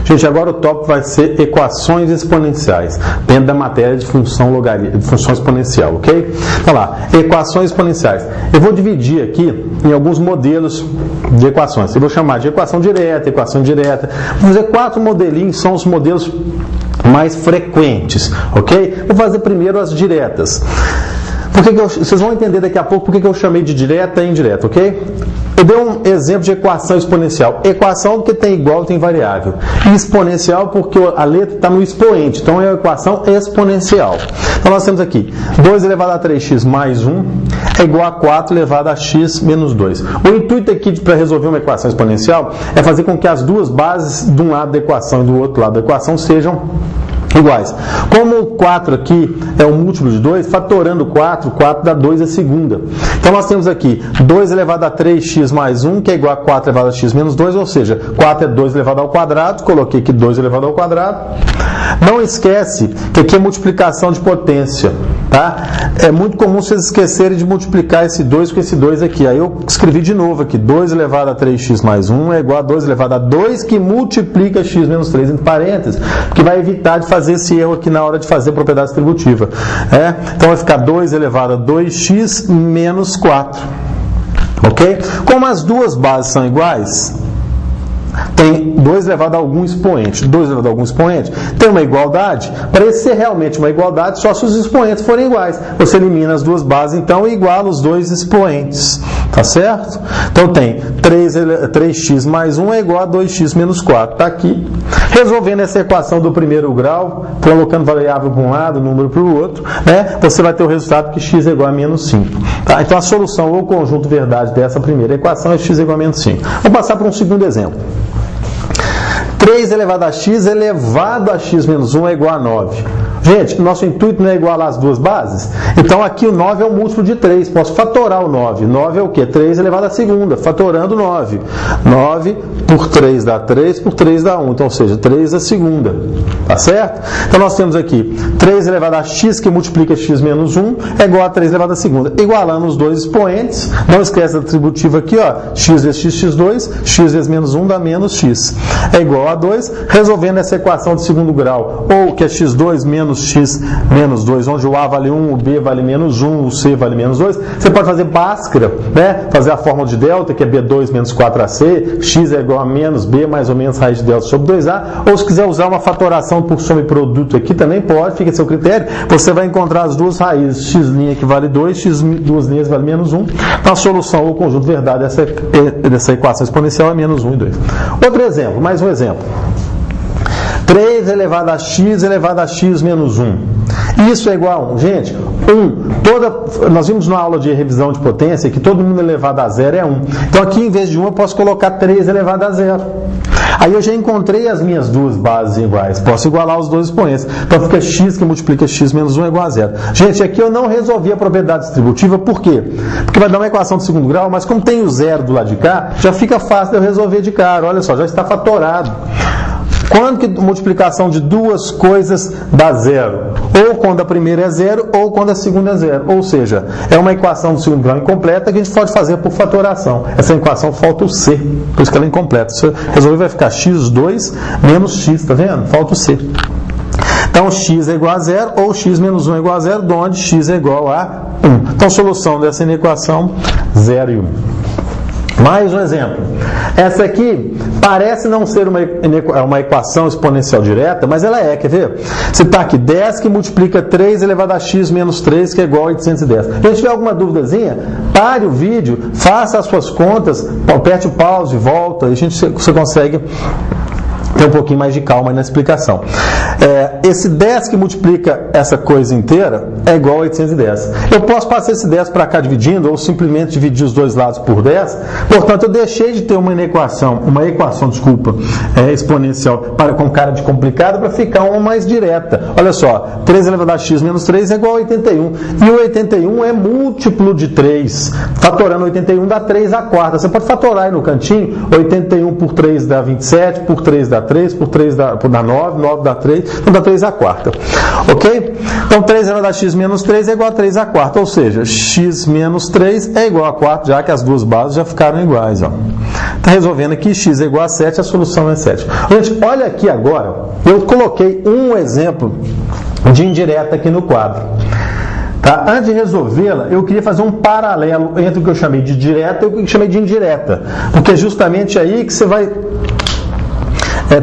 Gente, agora o tópico vai ser equações exponenciais, dentro da matéria de função exponencial, ok? Então lá, equações exponenciais. Eu vou dividir aqui em alguns modelos de equações. Eu vou chamar de equação direta, equação indireta. Vou fazer 4 modelinhos, são os modelos mais frequentes, ok? Vou fazer primeiro as diretas. Vocês vão entender daqui a pouco por que eu chamei de direta e indireta, ok? Eu dei um exemplo de equação exponencial. Equação porque tem igual e tem variável. E exponencial porque a letra está no expoente. Então é uma equação exponencial. Então nós temos aqui 2 elevado a 3x mais 1 é igual a 4 elevado a x menos 2. O intuito aqui para resolver uma equação exponencial é fazer com que as duas bases de um lado da equação e do outro lado da equação sejam iguais. Como o 4 aqui é um múltiplo de 2, fatorando 4, 4 dá 2 a segunda. Então nós temos aqui 2 elevado a 3x mais 1, que é igual a 4 elevado a x menos 2, ou seja, 4 é 2 elevado ao quadrado, coloquei aqui 2 elevado ao quadrado. Não esquece que aqui é multiplicação de potência, tá? É muito comum vocês esquecerem de multiplicar esse 2 com esse 2 aqui. Aí eu escrevi de novo aqui, 2 elevado a 3x mais 1 é igual a 2 elevado a 2 que multiplica x menos 3 entre parênteses, porque vai evitar de fazer esse erro aqui na hora de fazer propriedade distributiva. Então vai ficar 2 elevado a 2x menos 4. Ok? Como as duas bases são iguais, tem 2 elevado a algum expoente. 2 elevado a algum expoente tem uma igualdade. Para isso ser realmente uma igualdade, só se os expoentes forem iguais. Você elimina as duas bases, então, e iguala os dois expoentes. Tá certo? Então tem 3x mais 1 é igual a 2x menos 4. Está aqui. Resolvendo essa equação do primeiro grau, colocando variável para um lado, número para o outro, você vai ter o resultado que x é igual a menos 5. Tá? Então a solução ou conjunto verdade dessa primeira equação é x é igual a menos 5. Vamos passar para um segundo exemplo. 3 elevado a x elevado a x menos 1 é igual a 9. Gente, nosso intuito não é igualar as duas bases? Então aqui o 9 é um múltiplo de 3. Posso fatorar o 9. 9 é o quê? 3 elevado a segunda. Fatorando 9. 9 por 3 dá 3, por 3 dá 1. Então, ou seja, 3 a segunda. Tá certo? Então nós temos aqui 3 elevado a x, que multiplica x menos 1, é igual a 3 elevado a segunda. Igualando os dois expoentes. Não esquece da atributiva aqui, ó. X vezes x, x2. X vezes menos 1 dá menos x. É igual a 2. Resolvendo essa equação de segundo grau, ou que é x2 menos x menos 2, onde o a vale 1, o b vale menos 1, o c vale menos 2, você pode fazer Bhaskara, fazer a fórmula de delta, que é b2 menos 4ac, x é igual a menos b mais ou menos raiz de delta sobre 2a, ou se quiser usar uma fatoração por soma e produto aqui, também pode, fica a seu critério, você vai encontrar as duas raízes, x' que vale 2, x duas linhas vale menos 1, então a solução ou conjunto verdade dessa equação exponencial é menos 1 e 2. Outro exemplo, mais um exemplo. 3 elevado a x elevado a x menos 1. Isso é igual a 1. Gente, 1. Nós vimos na aula de revisão de potência que todo número elevado a 0 é 1. Então aqui, em vez de 1, eu posso colocar 3 elevado a 0. Aí eu já encontrei as minhas duas bases iguais. Posso igualar os dois expoentes. Então fica x que multiplica x menos 1 é igual a 0. Gente, aqui eu não resolvi a propriedade distributiva. Por quê? Porque vai dar uma equação de segundo grau, mas como tem o zero do lado de cá, já fica fácil de eu resolver de cara. Olha só, já está fatorado. Quando que multiplicação de duas coisas dá zero? Ou quando a primeira é zero, ou quando a segunda é zero. Ou seja, é uma equação do segundo grau incompleta que a gente pode fazer por fatoração. Essa equação falta o c, por isso que ela é incompleta. Se eu resolver, vai ficar x2 menos x, tá vendo? Falta o c. Então, x é igual a 0, ou x menos 1 é igual a 0, onde x é igual a 1. Então, solução dessa equação, 0 e 1. Mais um exemplo. Essa aqui parece não ser uma equação exponencial direta, mas ela é, quer ver? Você está aqui, 10 que multiplica 3 elevado a x menos 3, que é igual a 810. Se tiver alguma duvidazinha, pare o vídeo, faça as suas contas, aperte o pause, volta, e você consegue ter um pouquinho mais de calma na explicação. Esse 10 que multiplica essa coisa inteira é igual a 810. Eu posso passar esse 10 para cá dividindo, ou simplesmente dividir os dois lados por 10. Portanto, eu deixei de ter uma equação exponencial com cara de complicado para ficar uma mais direta. Olha só, 3 elevado a x menos 3 é igual a 81. E o 81 é múltiplo de 3. Fatorando 81 dá 3 a quarta. Você pode fatorar aí no cantinho. 81 por 3 dá 27, por 3 dá 3, por 3 dá 9, 9 dá 3. Então dá 3 3 à quarta. Ok? Então 3 elevado a x menos 3 é igual a 3 à quarta, ou seja, x menos 3 é igual a 4, já que as duas bases já ficaram iguais. Está resolvendo aqui, x é igual a 7, a solução é 7. Gente, olha aqui agora, eu coloquei um exemplo de indireta aqui no quadro. Tá? Antes de resolvê-la, eu queria fazer um paralelo entre o que eu chamei de direta e o que eu chamei de indireta, porque é justamente aí que você vai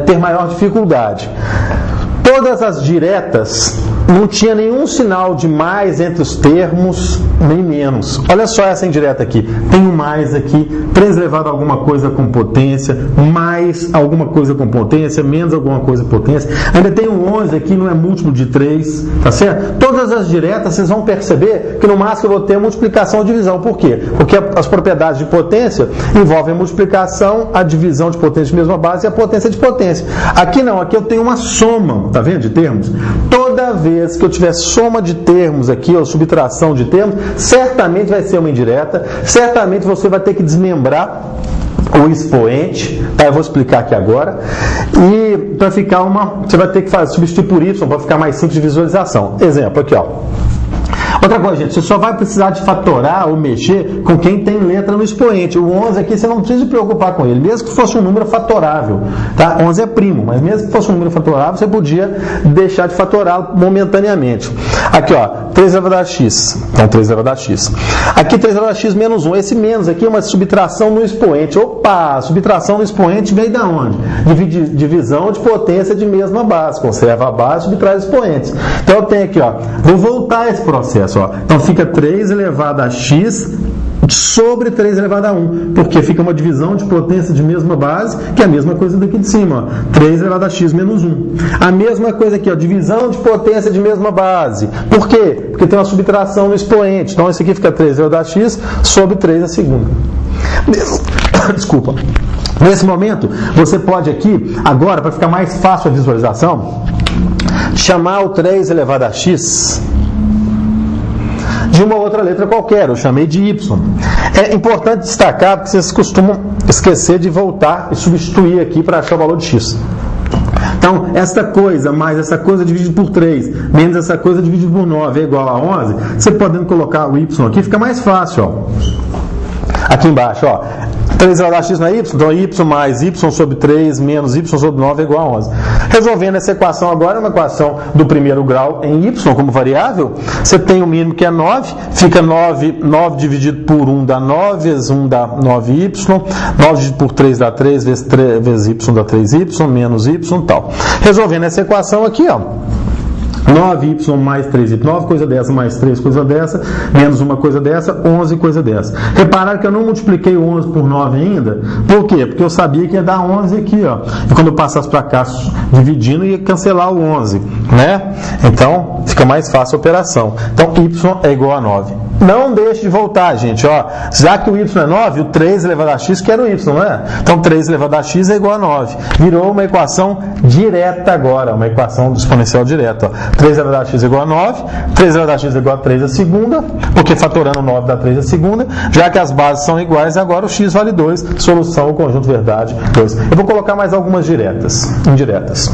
ter maior dificuldade. Todas as diretas não tinha nenhum sinal de mais entre os termos, nem menos. Olha só essa indireta aqui. Tem um mais aqui, 3 elevado a alguma coisa com potência, mais alguma coisa com potência, menos alguma coisa com potência. Ainda tem um 11 aqui, não é múltiplo de 3, tá certo? Todas as diretas, vocês vão perceber que no máximo eu vou ter multiplicação ou divisão. Por quê? Porque as propriedades de potência envolvem a multiplicação, a divisão de potência de mesma base e a potência de potência. Aqui não, aqui eu tenho uma soma, tá vendo, de termos. Toda vez que eu tiver soma de termos aqui, ou subtração de termos, certamente vai ser uma indireta, certamente você vai ter que desmembrar o expoente, tá? Eu vou explicar aqui agora, e para ficar você vai ter que substituir por y para ficar mais simples de visualização. Exemplo aqui, ó. Outra coisa, gente, você só vai precisar de fatorar ou mexer com quem tem letra no expoente. O 11 aqui você não precisa se preocupar com ele, mesmo que fosse um número fatorável. Tá? 11 é primo, mas mesmo que fosse um número fatorável, você podia deixar de fatorá-lo momentaneamente. Aqui, ó, 3 elevado a x. Então, 3 elevado a x. Aqui, 3 elevado a x menos 1. Esse menos aqui é uma subtração no expoente. Opa, subtração no expoente veio da onde? Divisão de potência de mesma base. Conserva a base e subtrai os expoentes. Então, eu tenho aqui, ó, vou voltar a esse processo. Então fica 3 elevado a x sobre 3 elevado a 1, porque fica uma divisão de potência de mesma base, que é a mesma coisa daqui de cima, ó, 3 elevado a x menos 1. A mesma coisa aqui, ó, divisão de potência de mesma base. Por quê? Porque tem uma subtração no expoente. Então isso aqui fica 3 elevado a x sobre 3 a segunda. Desculpa. Nesse momento, você pode aqui, agora, para ficar mais fácil a visualização, chamar o 3 elevado a x de uma outra letra qualquer, eu chamei de y. É importante destacar, porque vocês costumam esquecer de voltar e substituir aqui para achar o valor de x. Então, esta coisa mais essa coisa dividido por 3, menos essa coisa dividido por 9 é igual a 11, você podendo colocar o y aqui, fica mais fácil. Ó. Aqui embaixo, ó. 3 elevado a x não é y, então y mais y sobre 3 menos y sobre 9 é igual a 11. Resolvendo essa equação agora, é uma equação do primeiro grau em y como variável, você tem o mínimo que é 9, fica 9 dividido por 1 dá 9, vezes 1 dá 9y, 9 dividido por 3 dá 3, vezes y dá 3y, menos y, tal. Resolvendo essa equação aqui, ó. 9y mais 3y, 9 coisa dessa, mais 3 coisa dessa, menos uma coisa dessa, 11 coisa dessa. Repararam que eu não multipliquei o 11 por 9 ainda? Por quê? Porque eu sabia que ia dar 11 aqui, ó. E quando eu passasse para cá dividindo, ia cancelar o 11, né? Então, fica mais fácil a operação. Então, y é igual a 9. Não deixe de voltar, gente, ó. Já que o y é 9, o 3 elevado a x que era o y, não é? Então, 3 elevado a x é igual a 9. Virou uma equação direta agora, uma equação do exponencial direta, ó. 3 elevado a x é igual a 9, 3 elevado a x é igual a 3 a segunda, porque fatorando 9 dá 3 a segunda, já que as bases são iguais, agora o x vale 2, solução, o conjunto verdade, 2. Eu vou colocar mais algumas indiretas.